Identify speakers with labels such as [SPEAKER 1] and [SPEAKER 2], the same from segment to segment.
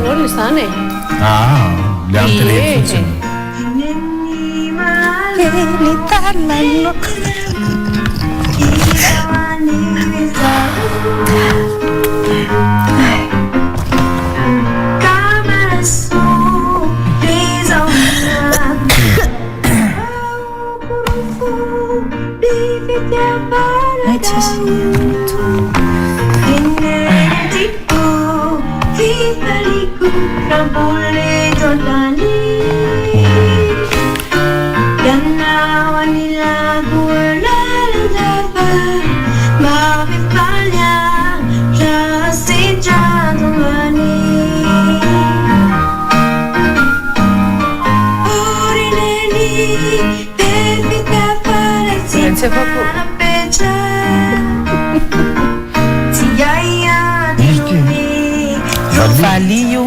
[SPEAKER 1] rôle zany e.
[SPEAKER 2] Le amin'ny fotsiny.
[SPEAKER 3] Valio.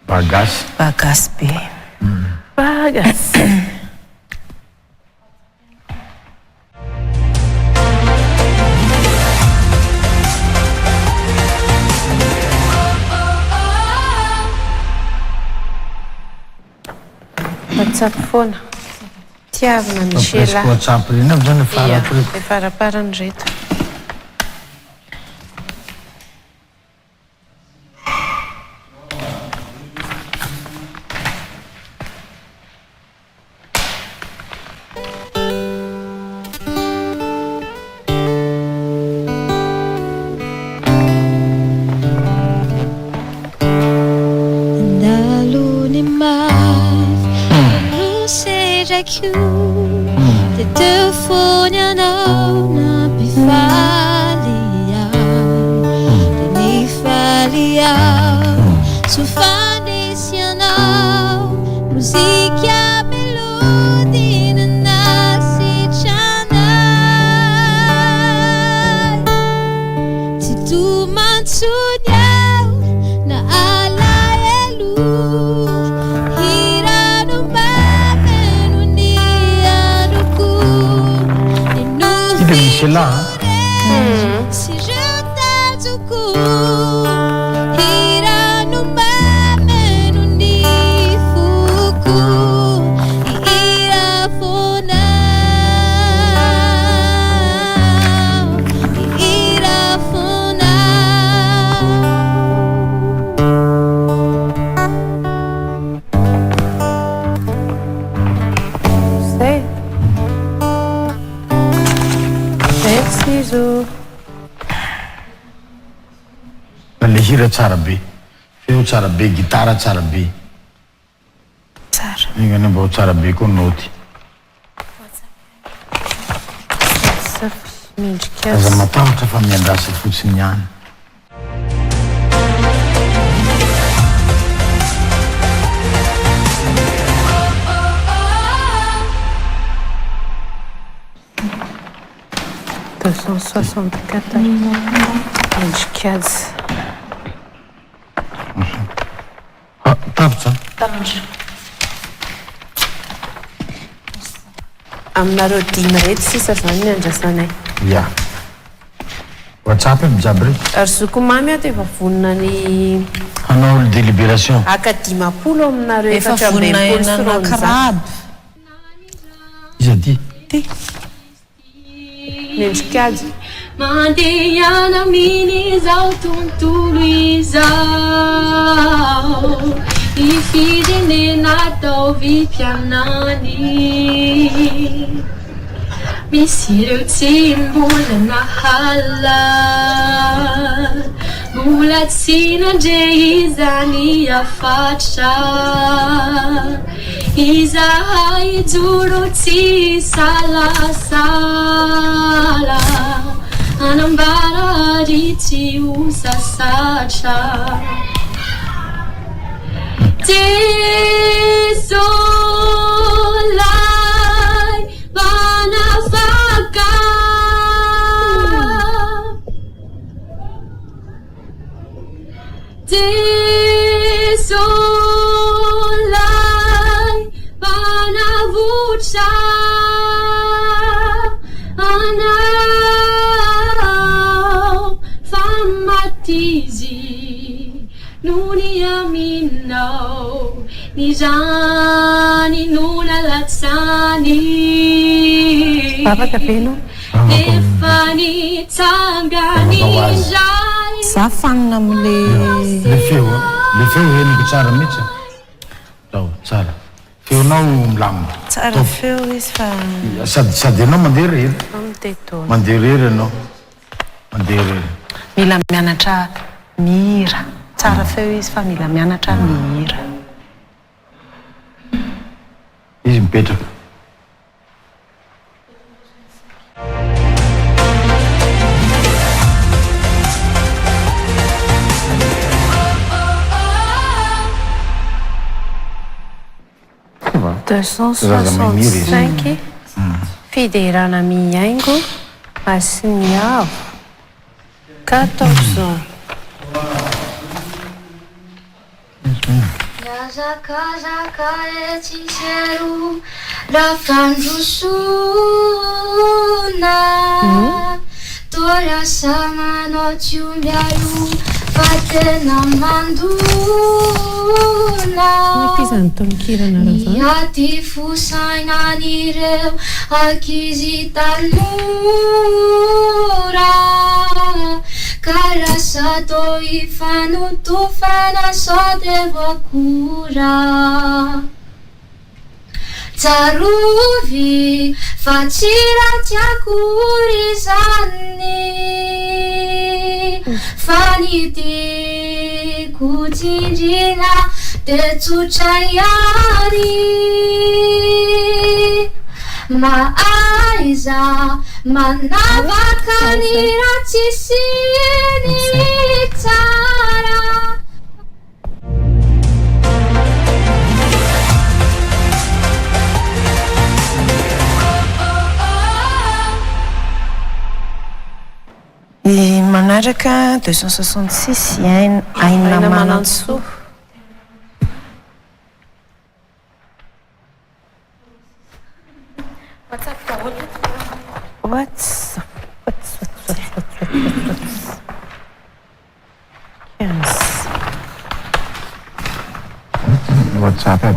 [SPEAKER 2] Bagas.
[SPEAKER 3] Bagas be.
[SPEAKER 1] Bagas. WhatsApp foana. Tiavana Michela.
[SPEAKER 2] WhatsApp reny avy zany faraparany.
[SPEAKER 1] Le faraparany reto.
[SPEAKER 4] Det telefonen öppnar befalliga. Den är färdiga. Så fanns jag nu. Musika melodin nasichana. Situman sunyao na ala elu.
[SPEAKER 2] Michela.
[SPEAKER 4] Si je t'aime tout court, ira nous même nous ni fuku, ira fona, ira fona.
[SPEAKER 1] Sei. Preciso.
[SPEAKER 2] Le hira tsara be, feo tsara be, gitara tsara be.
[SPEAKER 3] Tsara.
[SPEAKER 2] Ingany mba tsara be koa noty.
[SPEAKER 1] Mindrika
[SPEAKER 2] Aza matahotra fa miandrasa fotsiny ihany.
[SPEAKER 1] Mindrikaz.
[SPEAKER 2] Tapitra.
[SPEAKER 1] Tapitra. Aminareo dimy reto sisa zany ny andrasanay.
[SPEAKER 2] Ya. WhatsApp mijaby reto.
[SPEAKER 1] Ary zoko mamy ato efa vonona ny
[SPEAKER 2] hanao délibération.
[SPEAKER 1] Akadimapolo aminareo
[SPEAKER 3] efa vonona enanakaraby.
[SPEAKER 2] Iza ty?
[SPEAKER 3] Ty.
[SPEAKER 1] Mindrikaz.
[SPEAKER 4] Mandeana minizao tontolo izao Ifirenena tao vipianany Misy ireo tsy mbola nahala Mbola tsy nandre izany afatra Izahay juro tsy salasala Anambara riti usasatra Te desolai panavucha anao famatizy nuni aminao nizany nuna latsany
[SPEAKER 1] Afaka be anao?
[SPEAKER 4] efa nitsangany indray
[SPEAKER 3] za fagnina am'le
[SPEAKER 2] le feo heniko tsara mihitsy zao tsara feonao milamina
[SPEAKER 3] tsara feo izy fa
[SPEAKER 2] sady anao mandeha rery
[SPEAKER 1] Am'tetona.
[SPEAKER 2] mandeha rery anao mandeha rery
[SPEAKER 3] mila mianatra mihira tsara feo izy fa mila mianatra mihira
[SPEAKER 2] izy mipetraka Zaza mihira izy.
[SPEAKER 1] 265 fiderana mihaingo asiny avo 14
[SPEAKER 4] Yazakazaka etsisero rafandrosona torasa manao tsiombialo fa tena mandona
[SPEAKER 1] Pizany tonikirana raha zany
[SPEAKER 4] Miaty fosainan'ireo ankizy tanora ka lasa tao hifanotofana sao de voakora tsarovy fa tsy raha tiakory zany fa nitiako tsindrina de tsotra ihany maaiza manavaka ny raha tsisy ny tsara
[SPEAKER 3] manaraka 266 aina manantsoa
[SPEAKER 2] WhatsApp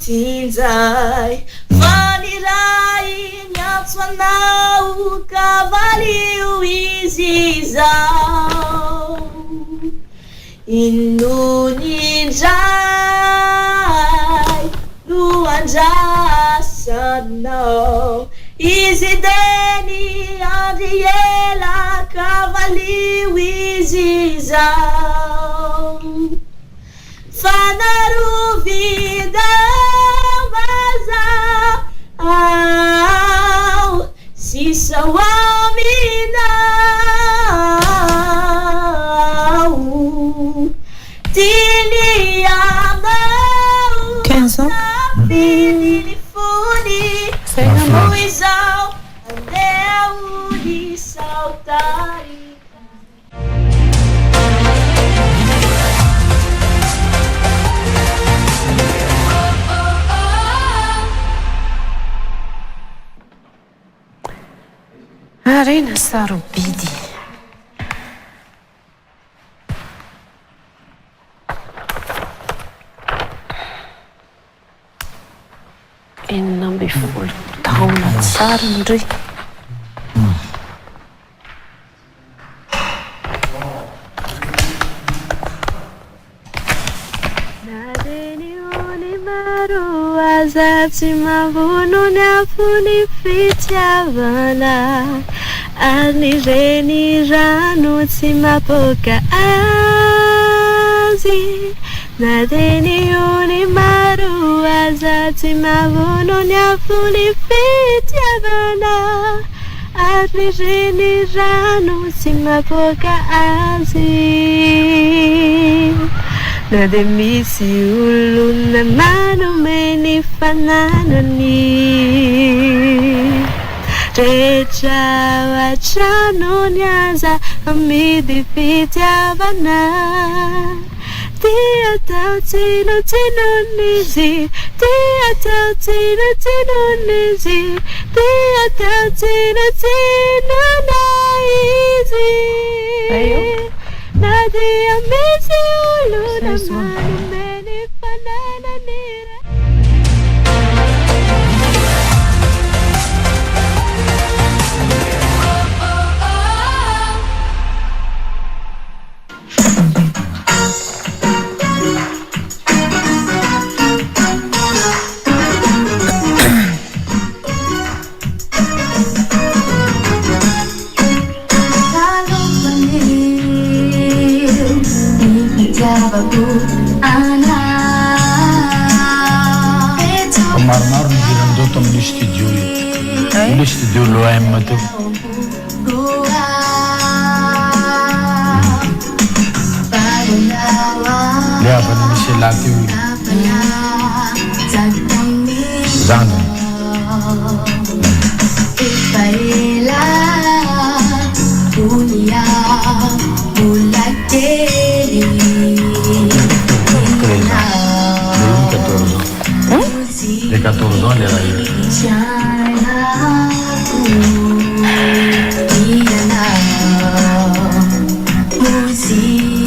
[SPEAKER 5] Zipandutinzai Vanirai Nyatsanau Cavaliu Izizau Inuninjai Luanjasanau Izideni Adriela Cavaliu Izizau Fanaru vida vaza au si sawamina tini amau
[SPEAKER 3] 15 ans
[SPEAKER 5] telefone muizau andeu de saltari
[SPEAKER 1] Arena sarobidy enina amby folo taona tsara ndry nadeniony maro aza tsy mavono ny afony fitiavana ary reny rano tsy mapoka azy nadeniony maro aza tsy mavono ny afony fitiavana ary reny rano tsy mapoka azy na de misy olona manome ny fananani rehetra hatranonyaza amidy fitiavana tia atao tsinotsinonizy tia atao tsinotsinonizy tia atao tsinotsinona izy na dia misy olona manome fananany
[SPEAKER 2] Maromaro nivirandao tamin'ny studio le studio l'OM teo le avana misy la teo zandry de 14 ans, elle est là.
[SPEAKER 4] Desire